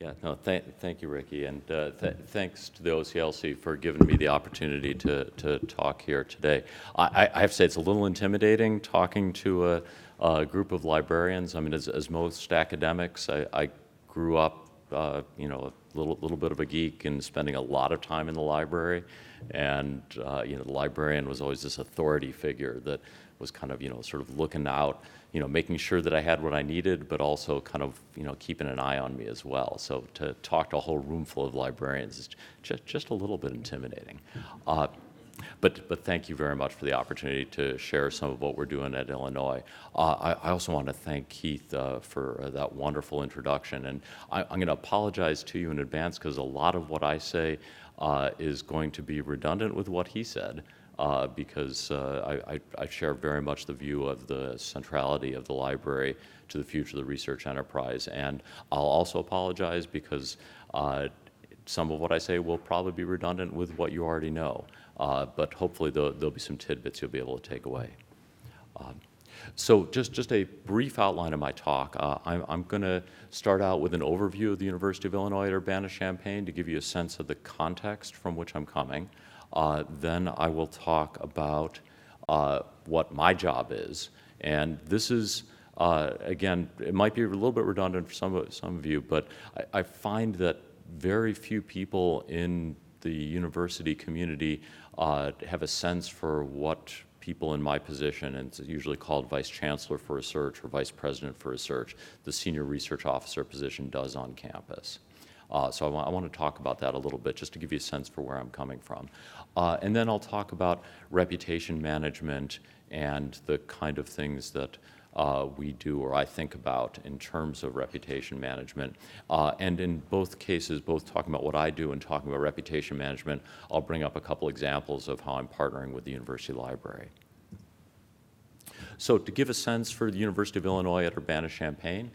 Yeah, no, thank you, Ricky, and thanks to the OCLC for giving me the opportunity to talk here today. I have to say it's a little intimidating talking to a group of librarians. I mean, as most academics, I grew up, you know, a little bit of a geek and spending a lot of time in the library, and you know, the librarian was always this authority figure that was kind of, you know, sort of looking out, you know, making sure that I had what I needed, but also kind of, you know, keeping an eye on me as well. So to talk to a whole room full of librarians is just a little bit intimidating. But thank you very much for the opportunity to share some of what we're doing at Illinois. I also want to thank Keith for that wonderful introduction. And I'm going to apologize to you in advance because a lot of what I say is going to be redundant with what he said. Because I share very much the view of the centrality of the library to the future of the research enterprise. And I'll also apologize because some of what I say will probably be redundant with what you already know. But hopefully there'll be some tidbits you'll be able to take away. So just a brief outline of my talk. I'm going to start out with an overview of the University of Illinois at Urbana-Champaign to give you a sense of the context from which I'm coming. Then I will talk about what my job is. And this is, again, it might be a little bit redundant for some of you, but I find that very few people in the university community have a sense for what people in my position, and it's usually called Vice Chancellor for Research or Vice President for Research, the Senior Research Officer position does on campus. So I want to talk about that a little bit just to give you a sense for where I'm coming from. And then I'll talk about reputation management and the kind of things that we do or I think about in terms of reputation management. And in both cases, both talking about what I do and talking about reputation management, I'll bring up a couple examples of how I'm partnering with the University Library. So to give a sense for the University of Illinois at Urbana-Champaign,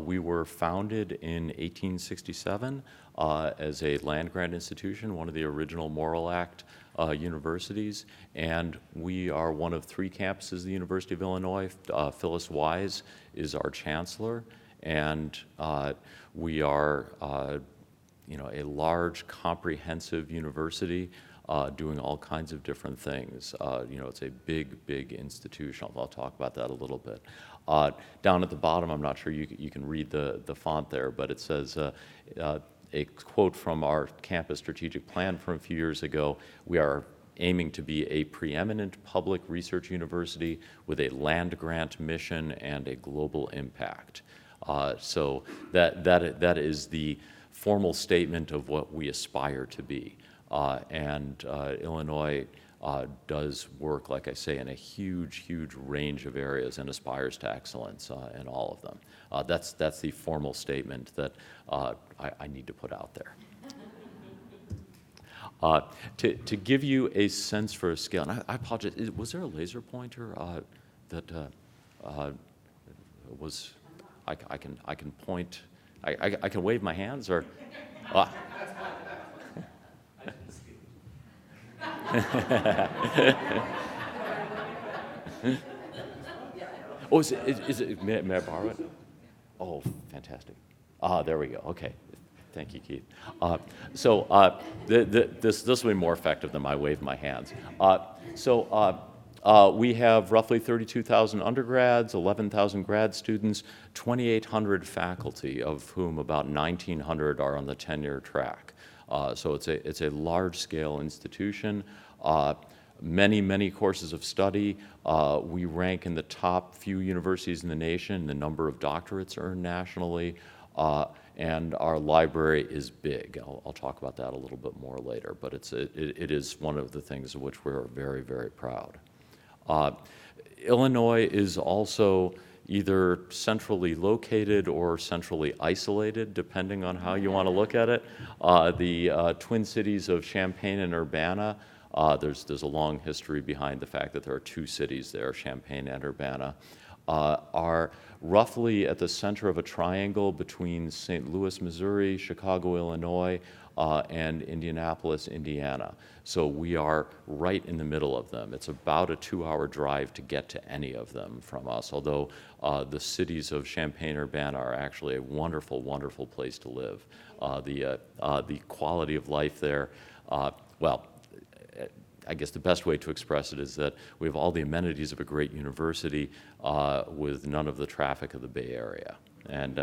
we were founded in 1867 as a land-grant institution, one of the original Morrill Act universities, and we are one of 3 campuses of the University of Illinois. Phyllis Wise is our chancellor, and we are you know, a large, comprehensive university doing all kinds of different things. You know, it's a big institution. I'll talk about that a little bit. Down at the bottom, I'm not sure you can read the font there, but it says a quote from our campus strategic plan from a few years ago: we are aiming to be a preeminent public research university with a land-grant mission and a global impact. So that is the formal statement of what we aspire to be. And Illinois does work, like I say, in a huge range of areas and aspires to excellence in all of them. That's the formal statement that I need to put out there. To give you a sense for a scale, and I apologize, was there a laser pointer that was, I can point, I can wave my hands, or? Oh, is it, may I borrow it? Oh, fantastic. There we go. Okay. Thank you, Keith. This will be more effective than my wave my hands. We have roughly 32,000 undergrads, 11,000 grad students, 2,800 faculty, of whom about 1,900 are on the tenure track. So it's a large-scale institution. Many courses of study. We rank in the top few universities in the nation, the number of doctorates earned nationally, and our library is big. I'll talk about that a little bit more later, but it is one of the things of which we're very proud. Illinois is also either centrally located or centrally isolated, depending on how you want to look at it. The twin cities of Champaign and Urbana, there's a long history behind the fact that there are 2 cities there, Champaign and Urbana. are roughly at the center of a triangle between St. Louis, Missouri, Chicago, Illinois, and Indianapolis, Indiana. So we are right in the middle of them. It's about a 2-hour drive to get to any of them from us, although the cities of Champaign-Urbana are actually a wonderful, wonderful place to live. The quality of life there, well, I guess the best way to express it is that we have all the amenities of a great university with none of the traffic of the Bay Area. And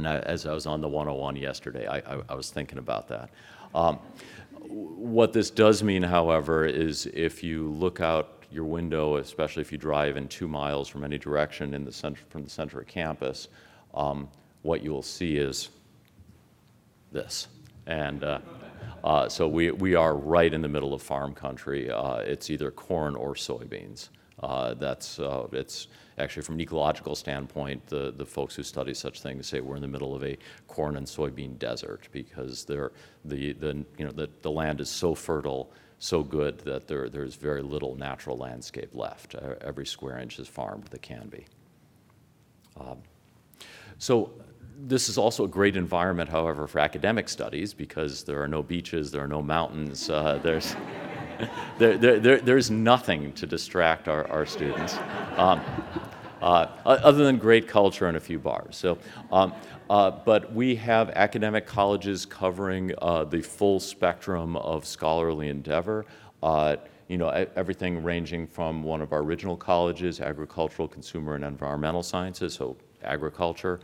as I was on the 101 yesterday, I was thinking about that. What this does mean, however, is if you look out your window, especially if you drive in 2 miles from any direction in the center, from the center of campus, what you will see is this. And so we are right in the middle of farm country. It's either corn or soybeans. It's actually, from an ecological standpoint, the folks who study such things say we're in the middle of a corn and soybean desert, because the land is so fertile, so good, that there's very little natural landscape left. Every square inch is farmed that can be. So this is also a great environment, however, for academic studies, because there are no beaches, there are no mountains, there's nothing to distract our students, other than great culture and a few bars. So, but we have academic colleges covering the full spectrum of scholarly endeavor. Everything ranging from one of our original colleges, agricultural, consumer, and environmental sciences, so agriculture,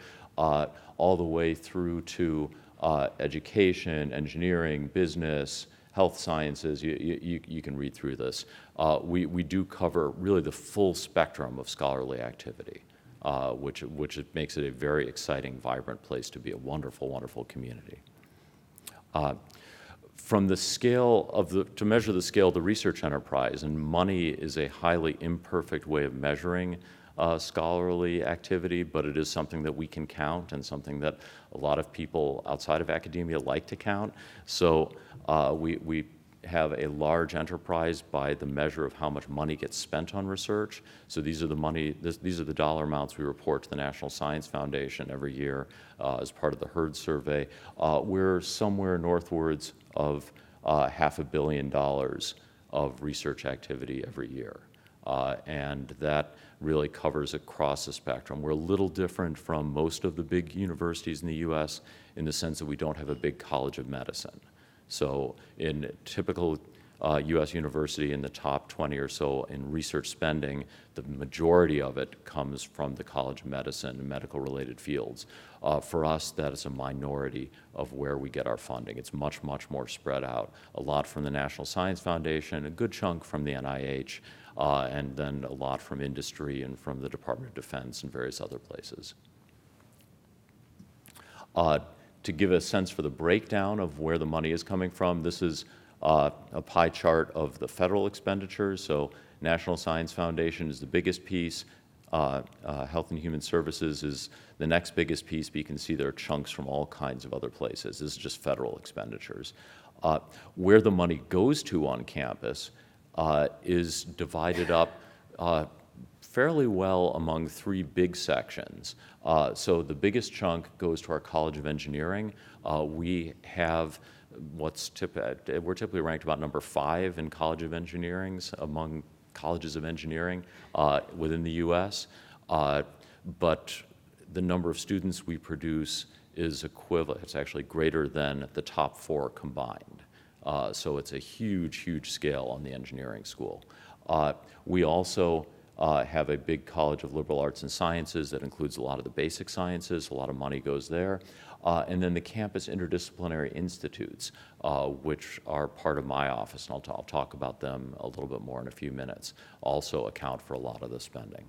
all the way through to education, engineering, business, health sciences. You can read through this. We do cover really the full spectrum of scholarly activity, which makes it a very exciting, vibrant place to be, a wonderful, wonderful community. From the scale of to measure the scale of the research enterprise, and money is a highly imperfect way of measuring scholarly activity, but it is something that we can count and something that a lot of people outside of academia like to count. So we have a large enterprise by the measure of how much money gets spent on research. So these are the dollar amounts we report to the National Science Foundation every year as part of the HERD survey. We're somewhere northwards of $500 million of research activity every year. And that really covers across the spectrum. We're a little different from most of the big universities in the U.S. in the sense that we don't have a big college of medicine. So in typical U.S. university, in the top 20 or so in research spending, the majority of it comes from the College of Medicine and medical-related fields. For us, that is a minority of where we get our funding. It's much, much more spread out. A lot from the National Science Foundation, a good chunk from the NIH, and then a lot from industry and from the Department of Defense and various other places. To give a sense for the breakdown of where the money is coming from, this is a pie chart of the federal expenditures. So National Science Foundation is the biggest piece. Health and Human Services is the next biggest piece, but you can see there are chunks from all kinds of other places. This is just federal expenditures. Where the money goes to on campus is divided up fairly well among 3 big sections. So the biggest chunk goes to our College of Engineering. We have we're typically ranked about number 5 in College of Engineerings among colleges of engineering within the U.S. But the number of students we produce is equivalent. It's actually greater than the top 4 combined. So it's a huge, huge scale on the engineering school. We also have a big College of Liberal Arts and Sciences that includes a lot of the basic sciences. A lot of money goes there. And then the campus interdisciplinary institutes, which are part of my office, and I'll talk about them a little bit more in a few minutes, also account for a lot of the spending.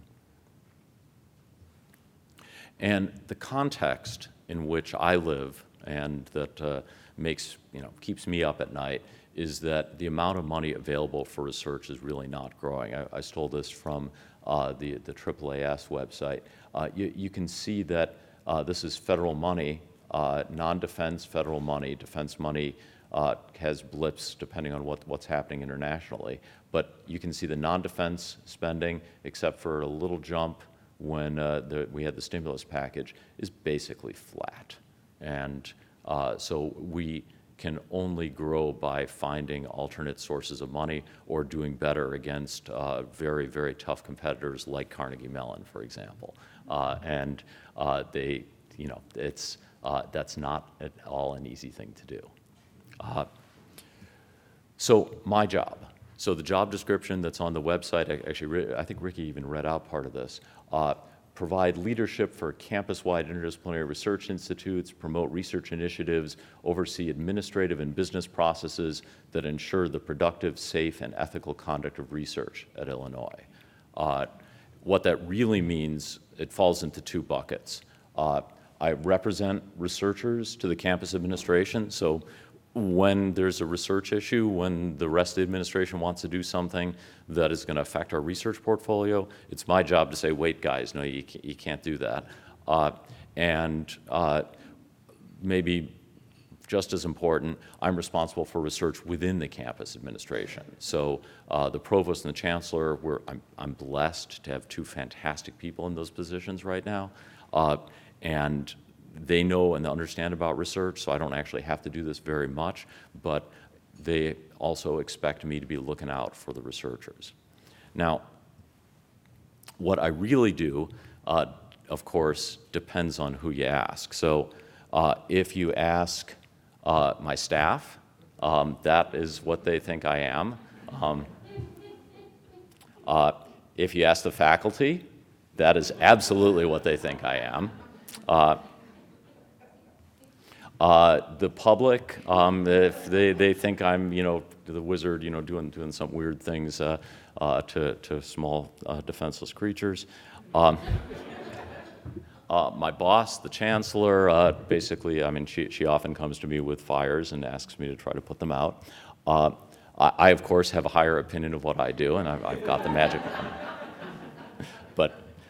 And the context in which I live and that keeps me up at night is that the amount of money available for research is really not growing. I stole this from the AAAS website. You can see that this is federal money, non-defense federal money. Defense money has blips depending on what's happening internationally. But you can see the non-defense spending, except for a little jump when we had the stimulus package, is basically flat. And so we can only grow by finding alternate sources of money or doing better against very, very tough competitors like Carnegie Mellon, for example. And that's not at all an easy thing to do. So my job. So the job description that's on the website, actually, I think Ricky even read out part of this. Provide leadership for campus-wide interdisciplinary research institutes, promote research initiatives, oversee administrative and business processes that ensure the productive, safe, and ethical conduct of research at Illinois. What that really means, it falls into two buckets. I represent researchers to the campus administration, so when there's a research issue, when the rest of the administration wants to do something that is going to affect our research portfolio, it's my job to say, wait, guys, no, you can't do that. Maybe just as important, I'm responsible for research within the campus administration. So the provost and the chancellor, I'm blessed to have two fantastic people in those positions right now. And they know and understand about research, so I don't actually have to do this very much, but they also expect me to be looking out for the researchers. Now, what I really do, of course, depends on who you ask. So if you ask my staff, that is what they think I am. If you ask the faculty, that is absolutely what they think I am. The public, if they think I'm, the wizard, doing some weird things to small defenseless creatures. My boss, the chancellor, basically, she often comes to me with fires and asks me to try to put them out. I, of course, have a higher opinion of what I do, and I've got the magic wand.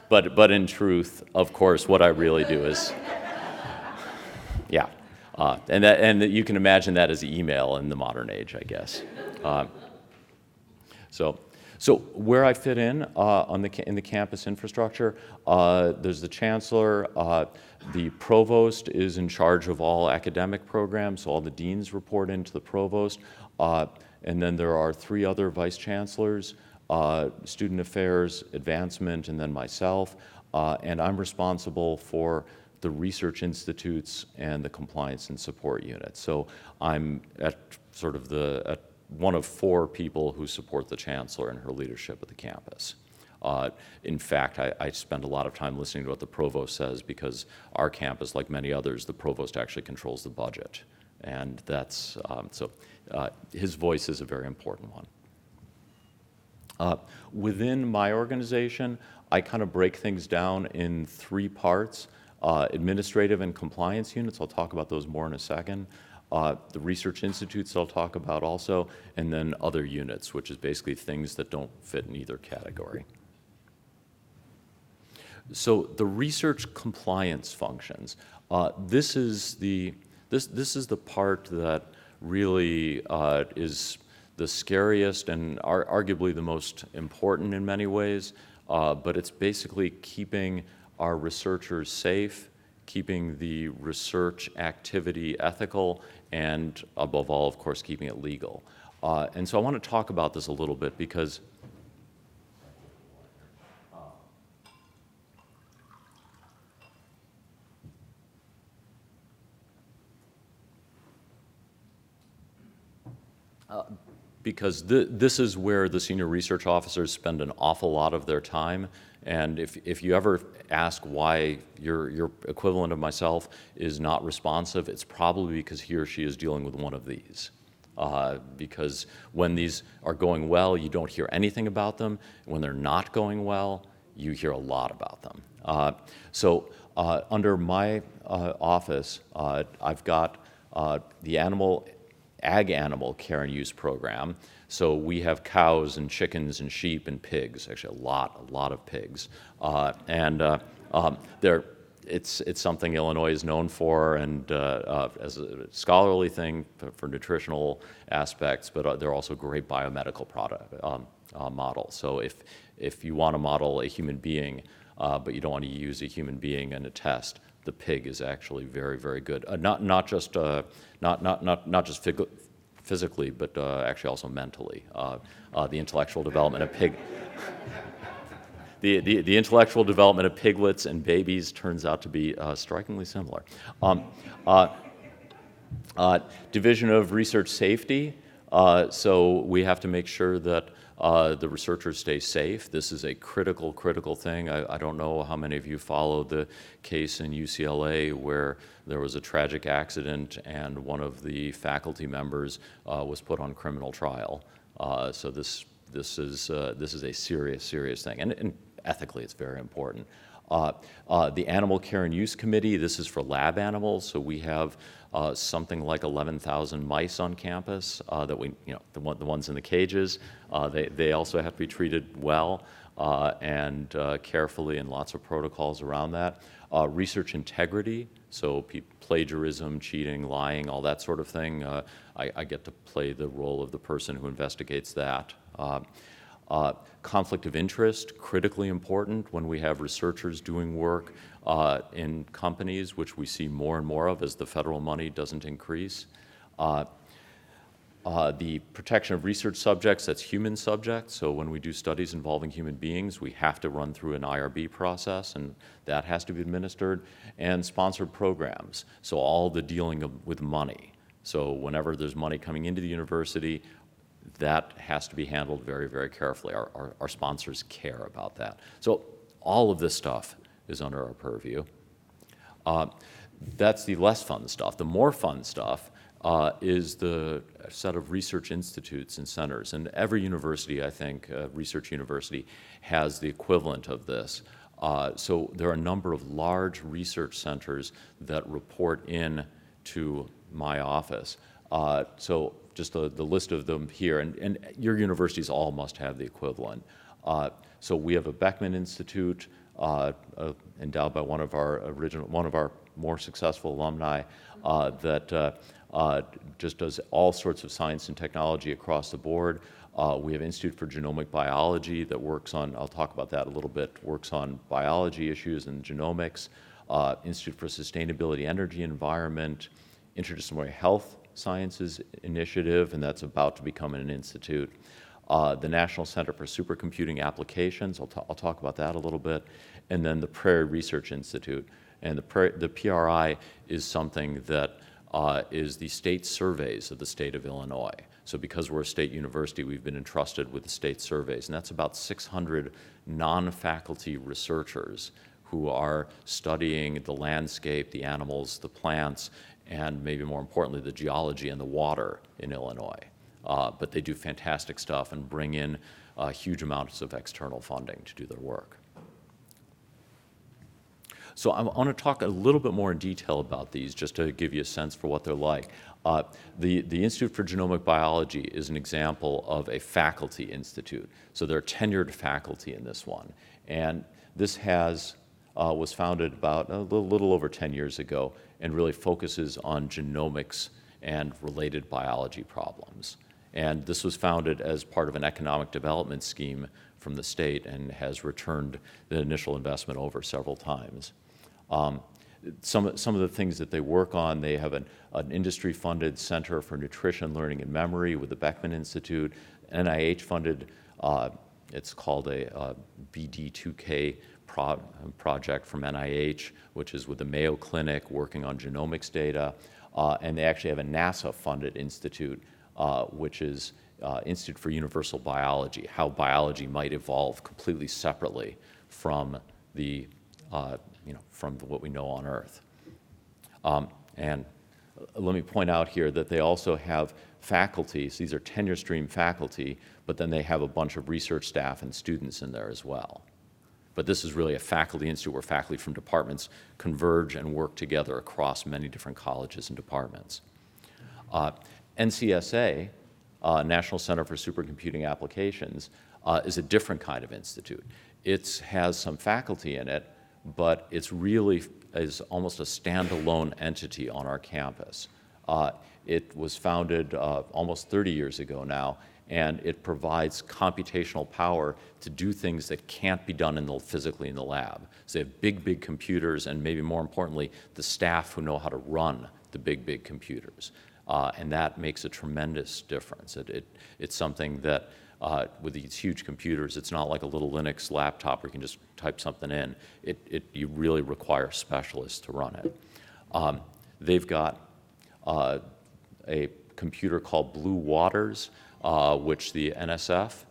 But in truth, of course, what I really do is, yeah. And you can imagine that as email in the modern age, I guess. So where I fit in in the campus infrastructure, there's the chancellor. The provost is in charge of all academic programs, so all the deans report into the provost. And then there are three other vice chancellors, student affairs, advancement, and then myself. And I'm responsible for the research institutes and the compliance and support unit. So I'm at sort of at one of four people who support the chancellor and her leadership at the campus. In fact, I spend a lot of time listening to what the provost says because our campus, like many others, the provost actually controls the budget. And that's, his voice is a very important one. Within my organization, I kind of break things down in three parts. Administrative and compliance units, I'll talk about those more in a second. The research institutes I'll talk about also, and then other units, which is basically things that don't fit in either category. So the research compliance functions, this is the part that really is the scariest and arguably the most important in many ways, but it's basically keeping our researchers safe, keeping the research activity ethical, and above all, of course, keeping it legal. And so I want to talk about this a little bit because this is where the senior research officers spend an awful lot of their time. And if you ever ask why your equivalent of myself is not responsive, it's probably because he or she is dealing with one of these. Because when these are going well, you don't hear anything about them. When they're not going well, you hear a lot about them. So under my office, I've got the ag animal care and use program. So we have cows and chickens and sheep and pigs, actually a lot of pigs. it's something Illinois is known for, and as a scholarly thing for nutritional aspects, but they're also great biomedical models. So if you want to model a human being, but you don't want to use a human being in a test, the pig is actually very, very good. Not just physically, but actually also mentally. The intellectual development of pig. The intellectual development of piglets and babies turns out to be strikingly similar. Division of Research Safety. So we have to make sure that the researchers stay safe. This is a critical thing. I don't know how many of you followed the case in UCLA where there was a tragic accident and one of the faculty members was put on criminal trial. So this is a serious thing, and ethically it's very important. The Animal Care and Use Committee, this is for lab animals, so we have something like 11,000 mice on campus that we, the ones in the cages, they also have to be treated well and carefully, and lots of protocols around that. Research integrity, so plagiarism, cheating, lying, all that sort of thing. I get to play the role of the person who investigates that. Conflict of interest, critically important when we have researchers doing work in companies, which we see more and more of as the federal money doesn't increase. The protection of research subjects, that's human subjects, so when we do studies involving human beings, we have to run through an IRB process, and that has to be administered. And sponsored programs, so all the dealing with money. So whenever there's money coming into the university, that has to be handled very, very carefully. Our sponsors care about that. So all of this stuff is under our purview. That's the less fun stuff. The more fun stuff is the set of research institutes and centers. And every university, I think, research university, has the equivalent of this. So there are a number of large research centers that report in to my office. So just the list of them here, and your universities all must have the equivalent. So we have a Beckman Institute endowed by one of our more successful alumni that just does all sorts of science and technology across the board. We have Institute for Genomic Biology that works on, I'll talk about that a little bit, works on biology issues and genomics. Institute for Sustainability, Energy, Environment, Interdisciplinary Health Sciences Initiative, and that's about to become an institute. The National Center for Supercomputing Applications, I'll talk about that a little bit, and then the Prairie Research Institute. And the PRI is something that is the state surveys of the state of Illinois. So because we're a state university, we've been entrusted with the state surveys, and that's about 600 non-faculty researchers who are studying the landscape, the animals, the plants, and maybe more importantly, the geology and the water in Illinois. But they do fantastic stuff and bring in huge amounts of external funding to do their work. So I want to talk a little bit more in detail about these, just to give you a sense for what they're like. The Institute for Genomic Biology is an example of a faculty institute. So there are tenured faculty in this one. And this was founded about a little over 10 years ago and really focuses on genomics and related biology problems. And this was founded as part of an economic development scheme from the state and has returned the initial investment over several times. Some of the things that they work on, they have an industry-funded Center for Nutrition, Learning, and Memory with the Beckman Institute, NIH-funded, it's called a BD2K project from NIH, which is with the Mayo Clinic working on genomics data, and they actually have a NASA-funded institute, which is Institute for Universal Biology, how biology might evolve completely separately from from what we know on Earth. And let me point out here that they also have faculty, so these are tenure stream faculty, but then they have a bunch of research staff and students in there as well. But this is really a faculty institute where faculty from departments converge and work together across many different colleges and departments. NCSA, National Center for Supercomputing Applications, is a different kind of institute. It has some faculty in it, but it's really is almost a standalone entity on our campus. It was founded almost 30 years ago now, and it provides computational power to do things that can't be done physically in the lab. So they have big computers, and maybe more importantly, the staff who know how to run the big computers. And that makes a tremendous difference. It's something that, with these huge computers, it's not like a little Linux laptop where you can just type something in. You really require specialists to run it. They've got a computer called Blue Waters, which the NSF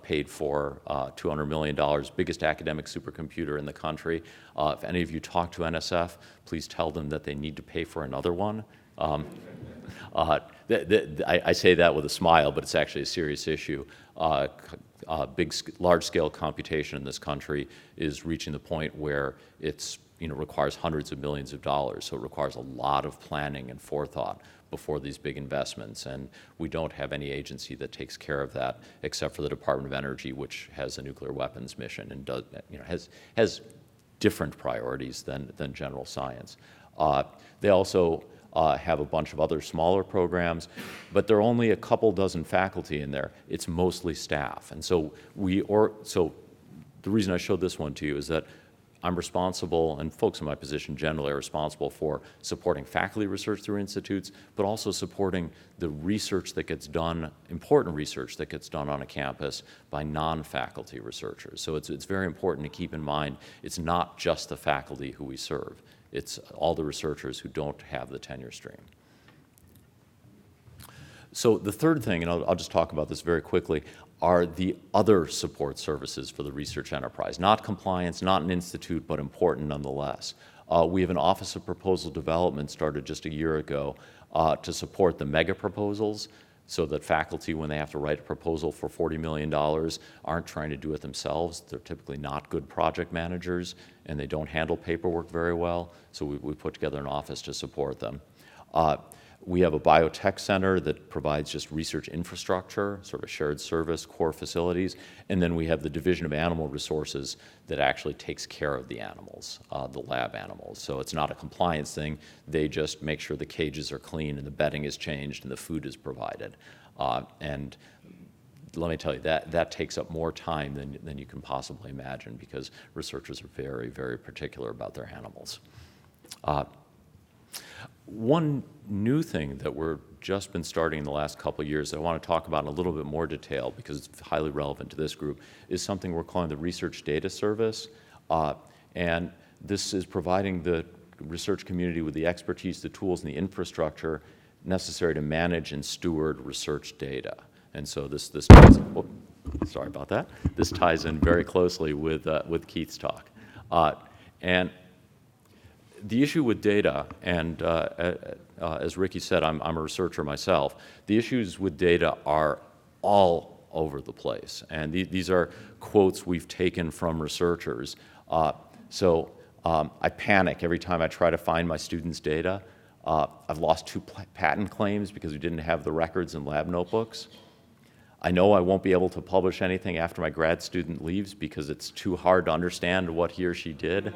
paid for $200 million, biggest academic supercomputer in the country. If any of you talk to NSF, please tell them that they need to pay for another one. I say that with a smile, but it's actually a serious issue. Large-scale computation in this country is reaching the point where it's requires hundreds of millions of dollars, so it requires a lot of planning and forethought before these big investments, and we don't have any agency that takes care of that except for the Department of Energy, which has a nuclear weapons mission and does, has different priorities than general science. They also have a bunch of other smaller programs, but there are only a couple dozen faculty in there. It's mostly staff, and so the reason I showed this one to you is that I'm responsible, and folks in my position generally are responsible for supporting faculty research through institutes, but also supporting the research that gets done, important research that gets done on a campus by non-faculty researchers. So it's very important to keep in mind it's not just the faculty who we serve. It's all the researchers who don't have the tenure stream. So the third thing, and I'll just talk about this very quickly, are the other support services for the research enterprise. Not compliance, not an institute, but important nonetheless. We have an Office of Proposal Development started just a year ago to support the mega proposals so that faculty, when they have to write a proposal for $40 million, aren't trying to do it themselves. They're typically not good project managers, and they don't handle paperwork very well, so we put together an office to support them. We have a biotech center that provides just research infrastructure, sort of shared service, core facilities, and then we have the Division of Animal Resources that actually takes care of the animals, the lab animals. So it's not a compliance thing. They just make sure the cages are clean and the bedding is changed and the food is provided. And let me tell you, that takes up more time than you can possibly imagine because researchers are very, very particular about their animals. One new thing that we're just been starting in the last couple of years that I want to talk about in a little bit more detail because it's highly relevant to this group is something we're calling the Research Data Service. And this is providing the research community with the expertise, the tools, and the infrastructure necessary to manage and steward research data. And so this ties, sorry about that. This ties in very closely with Keith's talk. And the issue with data, and as Ricky said, I'm a researcher myself, the issues with data are all over the place. And these are quotes we've taken from researchers. So I panic every time I try to find my students' data. I've lost 2 patent claims because we didn't have the records in lab notebooks. I know I won't be able to publish anything after my grad student leaves because it's too hard to understand what he or she did.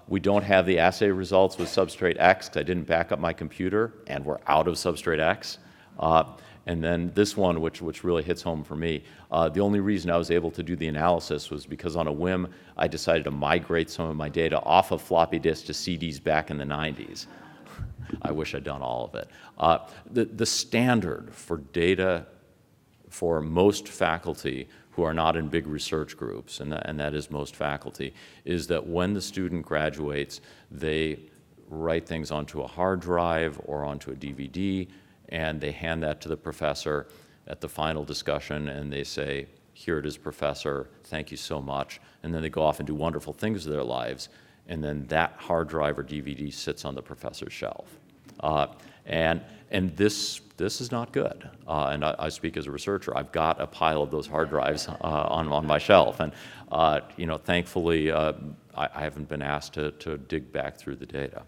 We don't have the assay results with substrate X because I didn't back up my computer and we're out of substrate X. And then this one, which really hits home for me, the only reason I was able to do the analysis was because on a whim, I decided to migrate some of my data off of floppy disks to CDs back in the 90s. I wish I'd done all of it. The standard for data for most faculty who are not in big research groups, and that is most faculty, is that when the student graduates, they write things onto a hard drive or onto a DVD, and they hand that to the professor at the final discussion, and they say, "Here it is, professor, thank you so much," and then they go off and do wonderful things with their lives, and then that hard drive or DVD sits on the professor's shelf. And this is not good. And I speak as a researcher. I've got a pile of those hard drives on my shelf, and thankfully I haven't been asked to dig back through the data.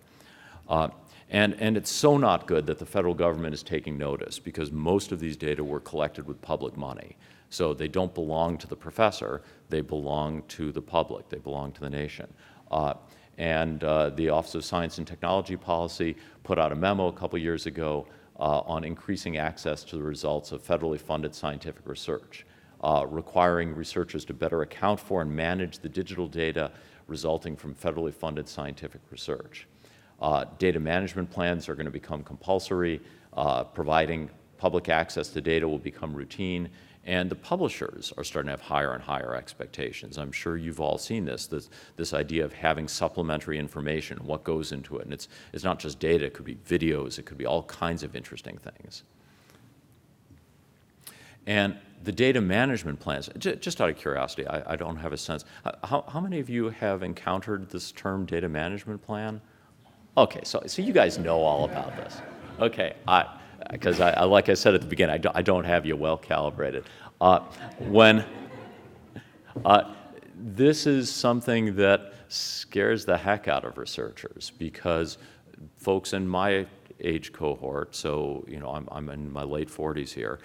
And it's so not good that the federal government is taking notice, because most of these data were collected with public money. So they don't belong to the professor, they belong to the public, they belong to the nation. The Office of Science and Technology Policy put out a memo a couple years ago on increasing access to the results of federally funded scientific research, requiring researchers to better account for and manage the digital data resulting from federally funded scientific research. Data management plans are going to become compulsory, providing public access to data will become routine, and the publishers are starting to have higher and higher expectations. I'm sure you've all seen this idea of having supplementary information, what goes into it. And it's not just data, it could be videos, it could be all kinds of interesting things. And the data management plans, just out of curiosity, I don't have a sense, how many of you have encountered this term data management plan? Okay, so you guys know all about this. Okay, because like I said at the beginning, I don't have you well calibrated. This is something that scares the heck out of researchers, because folks in my age cohort, so I'm in my late 40s here,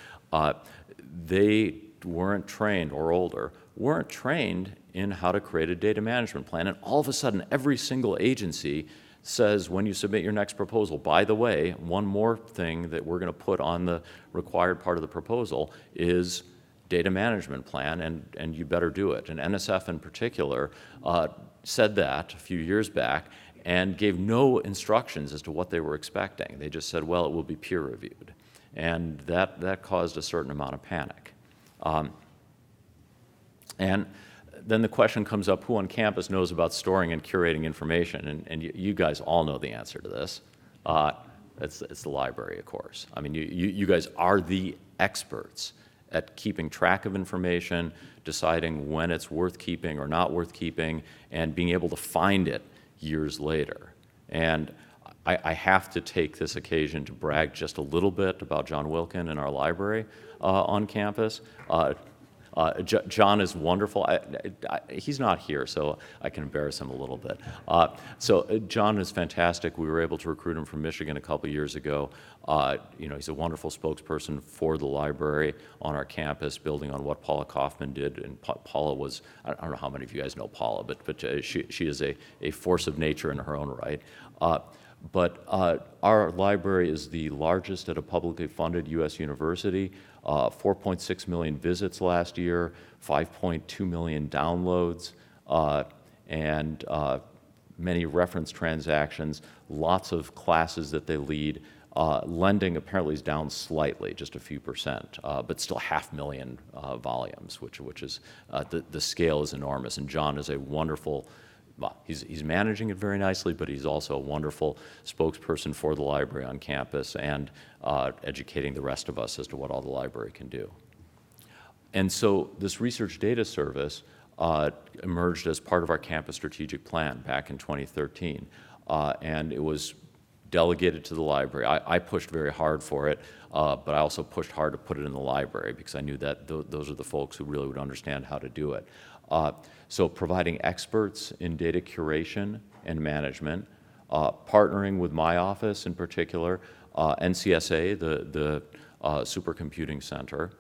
they weren't trained, or older, weren't trained in how to create a data management plan, and all of a sudden every single agency says when you submit your next proposal, by the way, one more thing that we're going to put on the required part of the proposal is data management plan, and you better do it. And NSF in particular said that a few years back and gave no instructions as to what they were expecting. They just said, well, it will be peer reviewed. And that caused a certain amount of panic. And then the question comes up, who on campus knows about storing and curating information? And you guys all know the answer to this. It's the library, of course. I mean, you guys are the experts at keeping track of information, deciding when it's worth keeping or not worth keeping, and being able to find it years later. And I have to take this occasion to brag just a little bit about John Wilkin in our library on campus. John is wonderful. He's not here, so I can embarrass him a little bit. John is fantastic. We were able to recruit him from Michigan a couple years ago. He's a wonderful spokesperson for the library on our campus, building on what Paula Kaufman did. And Paula was, I don't know how many of you guys know Paula, but she is a force of nature in her own right. But our library is the largest at a publicly funded U.S. university. 4.6 million visits last year, 5.2 million downloads, and many reference transactions, lots of classes that they lead. Lending apparently is down slightly, just a few percent, but still 500,000 volumes, which is, the scale is enormous. And John is a wonderful, well, he's managing it very nicely, but he's also a wonderful spokesperson for the library on campus and educating the rest of us as to what all the library can do. And so this research data service emerged as part of our campus strategic plan back in 2013, and it was delegated to the library. I pushed very hard for it, but I also pushed hard to put it in the library because I knew that those are the folks who really would understand how to do it. So providing experts in data curation and management, partnering with my office in particular, NCSA, the Supercomputing Center,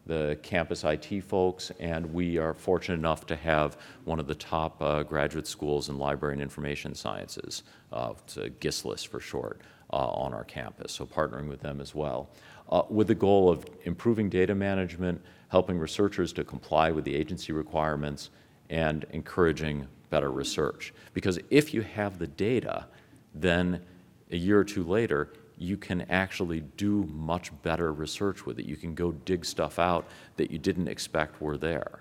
the campus IT folks, and we are fortunate enough to have one of the top graduate schools in library and information sciences, it's a GISLIS for short, on our campus, so partnering with them as well, with the goal of improving data management, helping researchers to comply with the agency requirements, and encouraging better research. Because if you have the data, then a year or two later, you can actually do much better research with it. You can go dig stuff out that you didn't expect were there.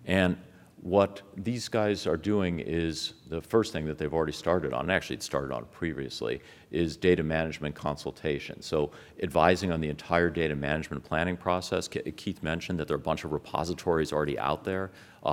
And what these guys are doing is, the first thing that they've already started on, and actually it started on previously, is data management consultation. So advising on the entire data management planning process. Keith mentioned that there are a bunch of repositories already out there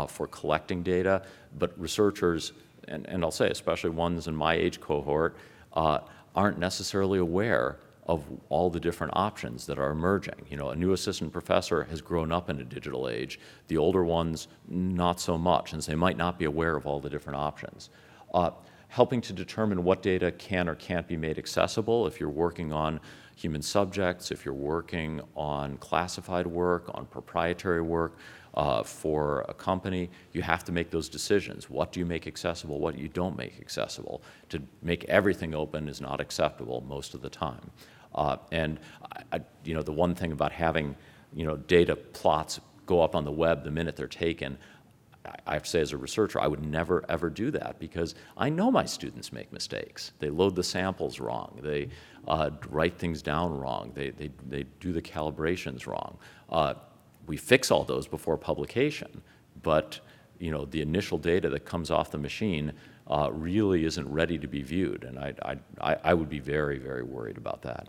for collecting data, but researchers, and I'll say especially ones in my age cohort, aren't necessarily aware of all the different options that are emerging. You know, a new assistant professor has grown up in a digital age. The older ones, not so much, and so they might not be aware of all the different options. helping to determine what data can or can't be made accessible. If you're working on human subjects, if you're working on classified work, on proprietary work for a company, you have to make those decisions. What do you make accessible? What you don't make accessible? To make everything open is not acceptable most of the time. The one thing about having, data plots go up on the web the minute they're taken, I have to say as a researcher, I would never ever do that because I know my students make mistakes. They load the samples wrong. They write things down wrong. They do the calibrations wrong. We fix all those before publication, but the initial data that comes off the machine really isn't ready to be viewed, and I would be very, very worried about that.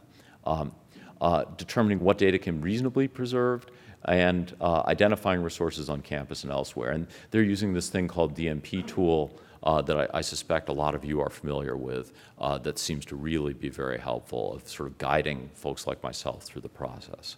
Determining what data can reasonably be preserved, and identifying resources on campus and elsewhere. And they're using this thing called DMP tool that I suspect a lot of you are familiar with that seems to really be very helpful of sort of guiding folks like myself through the process.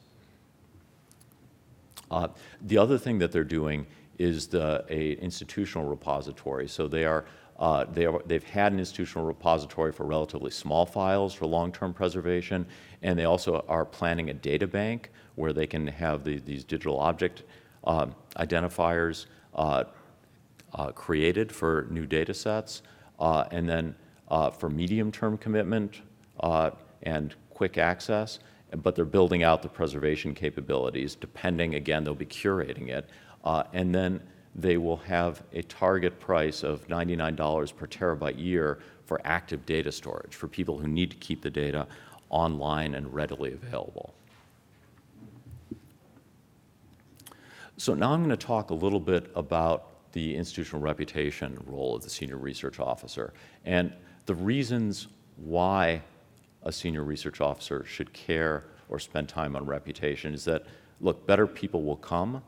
The other thing that they're doing is an institutional repository. So they've had an institutional repository for relatively small files for long-term preservation, and they also are planning a data bank where they can have these digital object identifiers created for new data sets, and then for medium-term commitment and quick access, but they're building out the preservation capabilities. Depending, again, they'll be curating it, and then they will have a target price of $99 per terabyte year for active data storage for people who need to keep the data online and readily available. So now I'm going to talk a little bit about the institutional reputation role of the senior research officer and the reasons why a senior research officer should care or spend time on reputation is that, look, better people will come,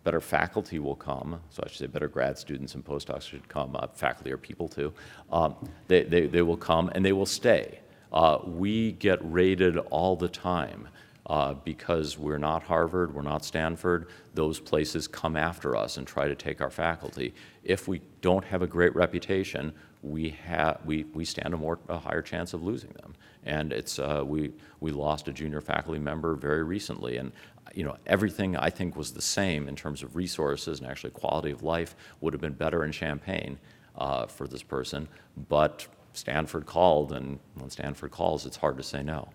better faculty will come, so I should say better grad students and postdocs should come, faculty are people too, they will come and they will stay. We get rated all the time because we're not Harvard, we're not Stanford. Those places come after us and try to take our faculty. If we don't have a great reputation, we stand a higher chance of losing them. And it's we lost a junior faculty member very recently, and everything I think was the same in terms of resources and actually quality of life would have been better in Champaign for this person, but Stanford called, and when Stanford calls, it's hard to say no.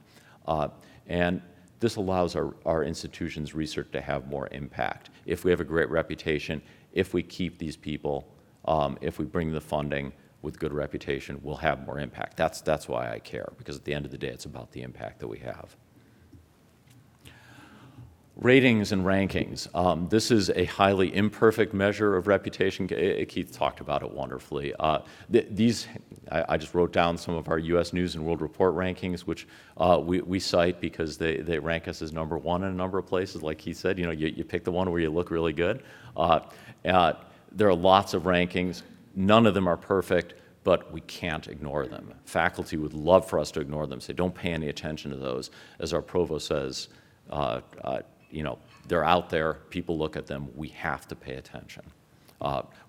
And this allows our institution's research to have more impact. If we have a great reputation, if we keep these people, if we bring the funding with good reputation, we'll have more impact. That's why I care, because at the end of the day, it's about the impact that we have. Ratings and rankings. This is a highly imperfect measure of reputation. Keith talked about it wonderfully. I just wrote down some of our U.S. News and World Report rankings, which we cite because they rank us as #1 in a number of places. Like Keith said, you pick the one where you look really good. There are lots of rankings. None of them are perfect, but we can't ignore them. Faculty would love for us to ignore them, say don't pay any attention to those. As our provost says, they're out there, people look at them, we have to pay attention.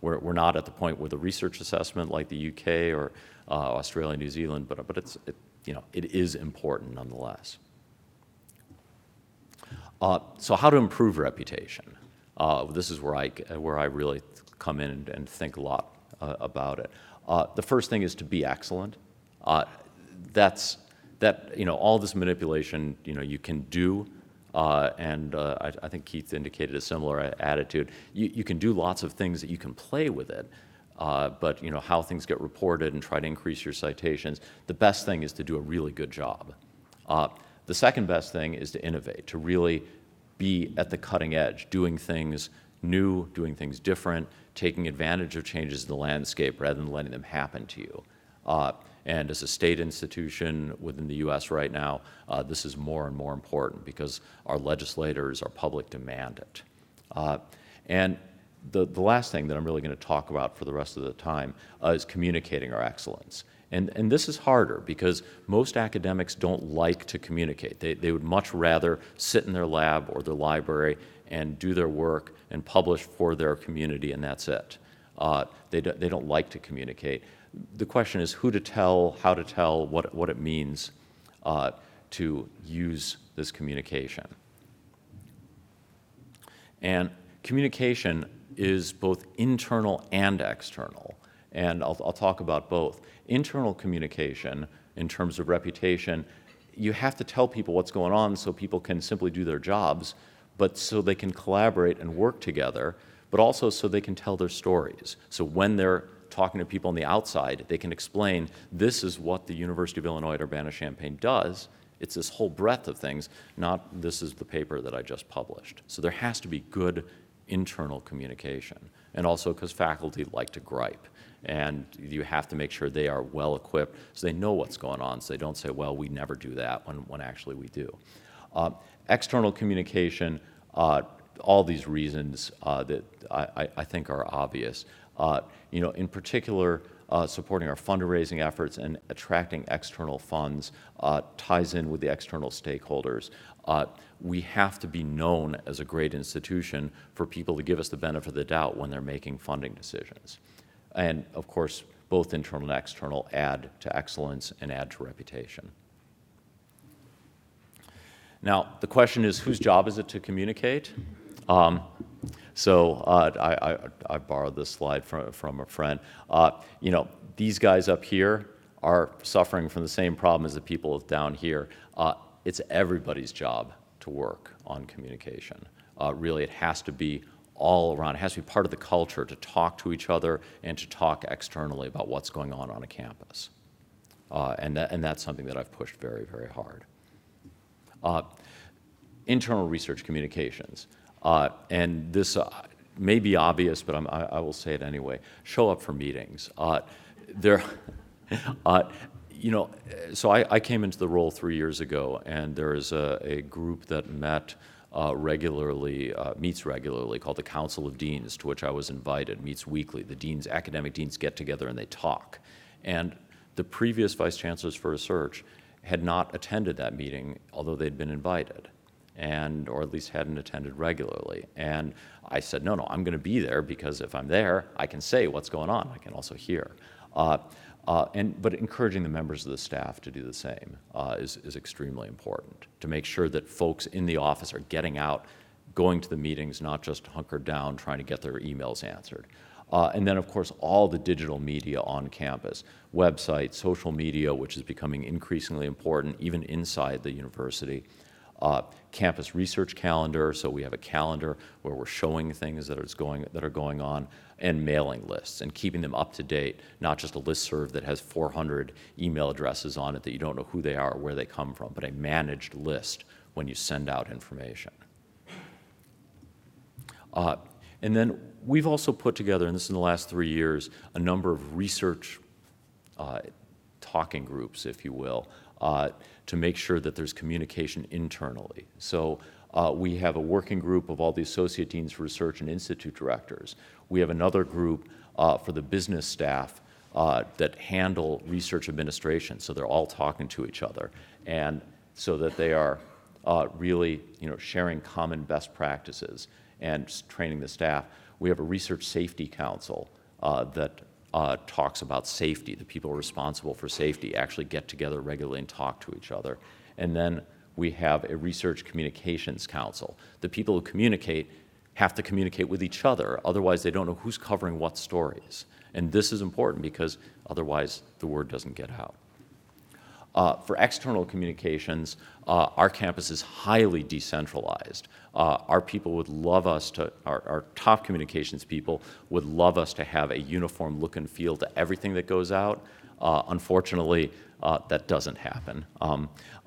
We're not at the point where the research assessment like the UK or Australia, New Zealand, but it is important nonetheless. So how to improve reputation? This is where I really come in and think a lot about it. The first thing is to be excellent. All this manipulation, you can do. I think Keith indicated a similar attitude. You can do lots of things that you can play with it, but how things get reported and try to increase your citations, the best thing is to do a really good job. The second best thing is to innovate, to really be at the cutting edge, doing things new, doing things different, taking advantage of changes in the landscape rather than letting them happen to you. And as a state institution within the U.S. right now, this is more and more important because our legislators, our public demand it. And the last thing that I'm really going to talk about for the rest of the time is communicating our excellence. And this is harder because most academics don't like to communicate. They would much rather sit in their lab or their library and do their work and publish for their community, and that's it. They don't like to communicate. the question is who to tell, how to tell, what it means to use this communication. And communication is both internal and external, and I'll talk about both. Internal communication, in terms of reputation, you have to tell people what's going on so people can simply do their jobs, but so they can collaborate and work together, but also so they can tell their stories. So when they're talking to people on the outside, they can explain, this is what the University of Illinois at Urbana-Champaign does. It's this whole breadth of things, not this is the paper that I just published. So there has to be good internal communication, and also because faculty like to gripe, and you have to make sure they are well equipped so they know what's going on, so they don't say, well, we never do that, when actually we do. External communication, all these reasons that I think are obvious. In particular, supporting our fundraising efforts and attracting external funds ties in with the external stakeholders. We have to be known as a great institution for people to give us the benefit of the doubt when they're making funding decisions. And of course, both internal and external add to excellence and add to reputation. Now, the question is, whose job is it to communicate? So I borrowed this slide from a friend. These guys up here are suffering from the same problem as the people down here. It's everybody's job to work on communication. Really, it has to be all around. It has to be part of the culture to talk to each other and to talk externally about what's going on a campus. And that's something that I've pushed very, very hard. Internal research communications. And this may be obvious, but I will say it anyway. Show up for meetings. So I came into the role 3 years ago, and there is a group that meets regularly, called the Council of Deans, to which I was invited, meets weekly. The academic deans get together and they talk. And the previous vice chancellors for research had not attended that meeting, although they'd been invited, or at least hadn't attended regularly. And I said, no, I'm going to be there, because if I'm there, I can say what's going on. I can also hear. But encouraging the members of the staff to do the same is extremely important, to make sure that folks in the office are getting out, going to the meetings, not just hunkered down trying to get their emails answered. And then, of course, all the digital media on campus, websites, social media, which is becoming increasingly important even inside the university, campus research calendar, so we have a calendar where we're showing things that are going on, and mailing lists, and keeping them up to date, not just a listserv that has 400 email addresses on it that you don't know who they are or where they come from, but a managed list when you send out information. And then we've also put together, and this is in the last 3 years, a number of research talking groups, if you will, to make sure that there's communication internally. So we have a working group of all the associate deans for research and institute directors. We have another group for the business staff that handle research administration, so they're all talking to each other, and so that they are really sharing common best practices and training the staff. We have a research safety council that talks about safety. The people responsible for safety actually get together regularly and talk to each other. And then we have a research communications council. The people who communicate have to communicate with each other, otherwise they don't know who's covering what stories. And this is important because otherwise the word doesn't get out. For external communications, our campus is highly decentralized. Our people would love us to, our top communications people would love us to have a uniform look and feel to everything that goes out. Unfortunately, that doesn't happen.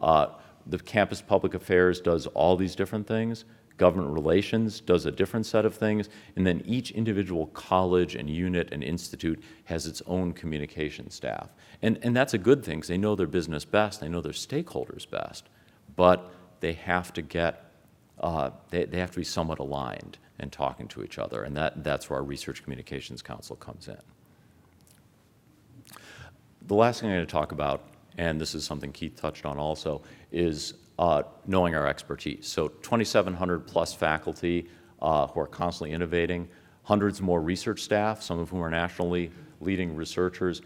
The campus public affairs does all these different things. Government relations does a different set of things, and then each individual college and unit and institute has its own communication staff. And that's a good thing, because they know their business best, they know their stakeholders best, but they have to get, they have to be somewhat aligned and talking to each other, and that's where our Research Communications Council comes in. The last thing I'm going to talk about, and this is something Keith touched on also, is knowing our expertise. So 2,700 plus faculty who are constantly innovating, hundreds more research staff, some of whom are nationally leading researchers.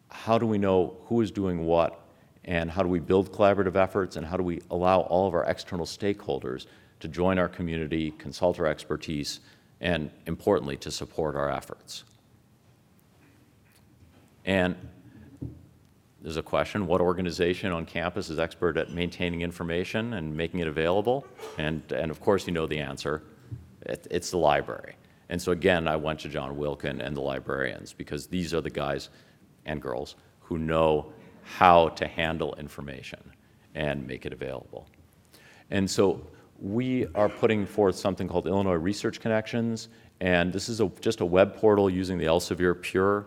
how do we know who is doing what, and how do we build collaborative efforts, and how do we allow all of our external stakeholders to join our community, consult our expertise, and importantly, to support our efforts. And there's a question, what organization on campus is expert at maintaining information and making it available? And of course, you know the answer. It's the library. And so again, I went to John Wilkin and the librarians, because these are the guys and girls who know how to handle information and make it available. And so we are putting forth something called Illinois Research Connections, and this is just a web portal using the Elsevier Pure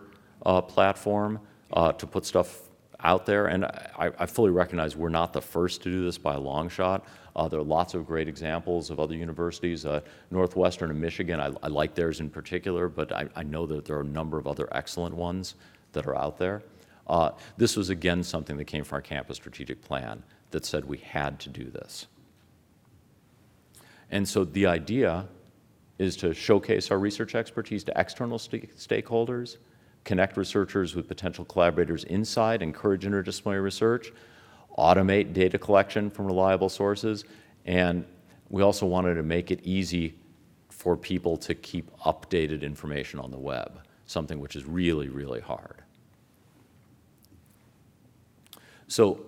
platform to put stuff out there. And I fully recognize we're not the first to do this by a long shot. There are lots of great examples of other universities. Northwestern and Michigan, I like theirs in particular, but I know that there are a number of other excellent ones that are out there. This was, again, something that came from our campus strategic plan that said we had to do this. And so the idea is to showcase our research expertise to external stakeholders, connect researchers with potential collaborators inside, encourage interdisciplinary research, automate data collection from reliable sources, and we also wanted to make it easy for people to keep updated information on the web, something which is really, really hard. So,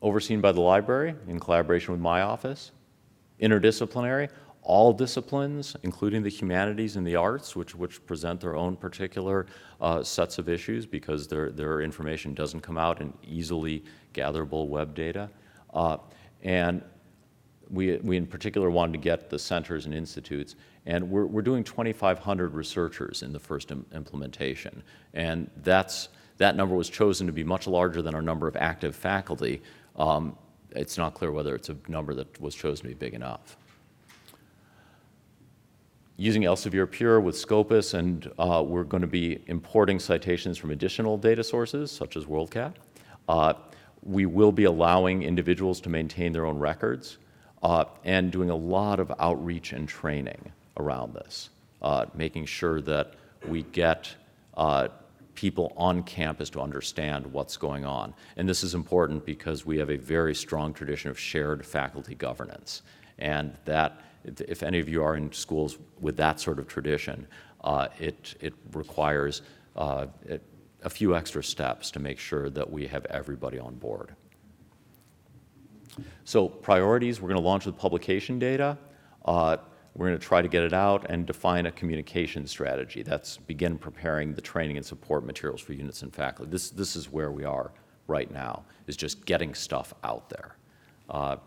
overseen by the library in collaboration with my office, interdisciplinary, all disciplines, including the humanities and the arts, which present their own particular sets of issues because their information doesn't come out in easily gatherable web data. And we in particular wanted to get the centers and institutes, and we're doing 2,500 researchers in the first implementation. And that number was chosen to be much larger than our number of active faculty. It's not clear whether it's a number that was chosen to be big enough. Using Elsevier Pure with Scopus, and we're going to be importing citations from additional data sources, such as WorldCat. We will be allowing individuals to maintain their own records and doing a lot of outreach and training around this, making sure that we get people on campus to understand what's going on. And this is important because we have a very strong tradition of shared faculty governance. And that, if any of you are in schools with that sort of tradition, it requires a few extra steps to make sure that we have everybody on board. So priorities, we're going to launch with publication data. We're going to try to get it out and define a communication strategy. That's begin preparing the training and support materials for units and faculty. This is where we are right now, is just getting stuff out there,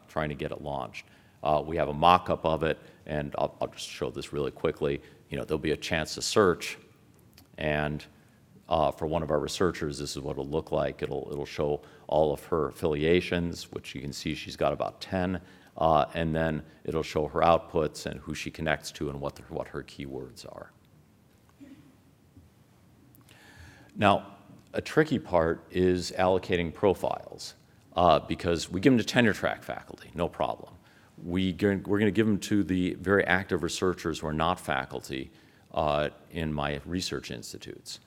trying to get it launched. We have a mock-up of it, and I'll just show this really quickly. You know, there'll be a chance to search, and for one of our researchers, this is what it'll look like. It'll show all of her affiliations, which you can see she's got about 10, and then it'll show her outputs and who she connects to and what her keywords are. Now, a tricky part is allocating profiles, because we give them to tenure-track faculty, no problem. We're going to give them to the very active researchers who are not faculty in my research institutes.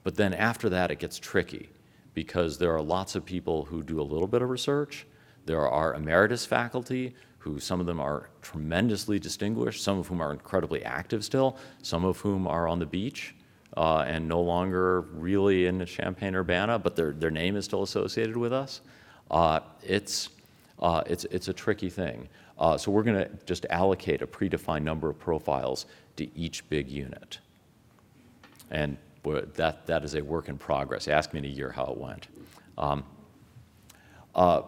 But then after that, it gets tricky because there are lots of people who do a little bit of research. There are emeritus faculty who, some of them are tremendously distinguished, some of whom are incredibly active still, some of whom are on the beach and no longer really in Champaign-Urbana, but their name is still associated with us. It's a tricky thing. So we're going to just allocate a predefined number of profiles to each big unit. And that is a work in progress. Ask me in a year how it went.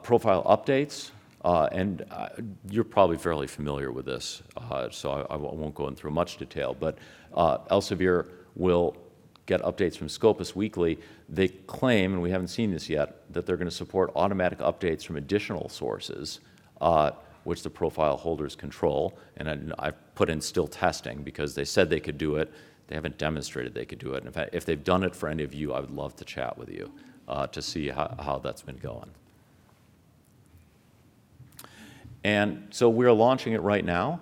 Profile updates, and you're probably fairly familiar with this, so I won't go into much detail, but Elsevier will get updates from Scopus weekly. They claim, and we haven't seen this yet, that they're going to support automatic updates from additional sources, which the profile holders control. And I've put in still testing because they said they could do it. They haven't demonstrated they could do it. And in fact, if they've done it for any of you, I would love to chat with you to see how that's been going. And so we're launching it right now.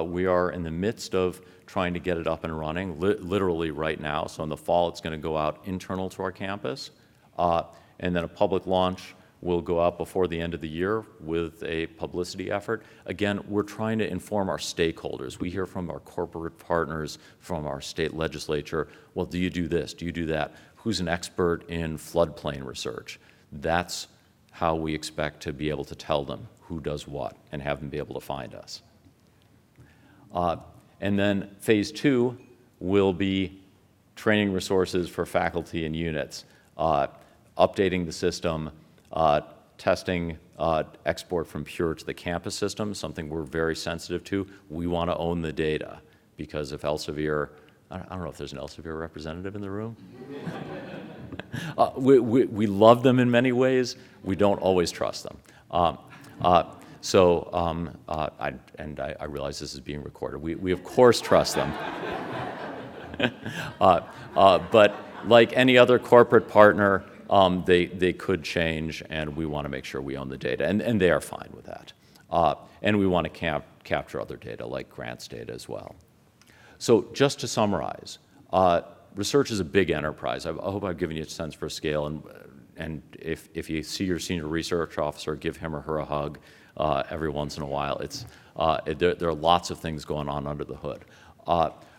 We are in the midst of trying to get it up and running, literally right now. So in the fall, it's going to go out internal to our campus. And then a public launch will go out before the end of the year with a publicity effort. Again, we're trying to inform our stakeholders. We hear from our corporate partners, from our state legislature, well, do you do this? Do you do that? Who's an expert in floodplain research? That's how we expect to be able to tell them who does what and have them be able to find us. And then phase 2 will be training resources for faculty and units, updating the system, testing export from Pure to the campus system, something we're very sensitive to. We want to own the data, because if Elsevier, I don't know if there's an Elsevier representative in the room. We love them in many ways. We don't always trust them. I realize this is being recorded. We of course trust them. But like any other corporate partner, they could change, and we want to make sure we own the data, and they are fine with that. And we want to capture other data, like grants data as well. So just to summarize, research is a big enterprise. I hope I've given you a sense for scale, and if you see your senior research officer, give him or her a hug every once in a while. There are lots of things going on under the hood.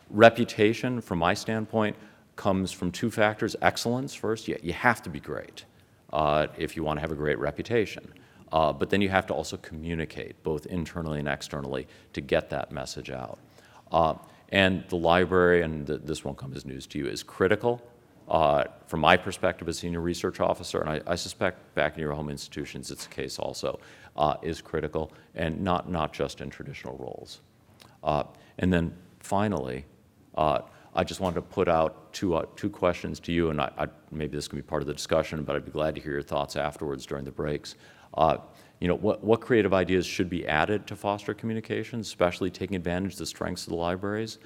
Reputation, from my standpoint, comes from 2 factors. Excellence first. You have to be great if you want to have a great reputation. But then you have to also communicate, both internally and externally, to get that message out. And the library, and this won't come as news to you, is critical. From my perspective as senior research officer, and I suspect back in your home institutions it's the case also, is critical, and not just in traditional roles. And then finally, I just wanted to put out two questions to you, and maybe this can be part of the discussion, but I'd be glad to hear your thoughts afterwards during the breaks. What creative ideas should be added to foster communications, especially taking advantage of the strengths of the libraries?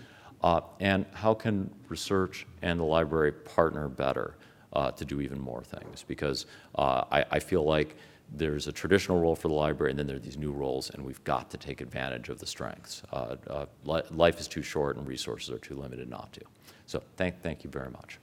And how can research and the library partner better to do even more things? Because I feel like there's a traditional role for the library, and then there are these new roles, and we've got to take advantage of the strengths. Life is too short, and resources are too limited not to. So thank you very much.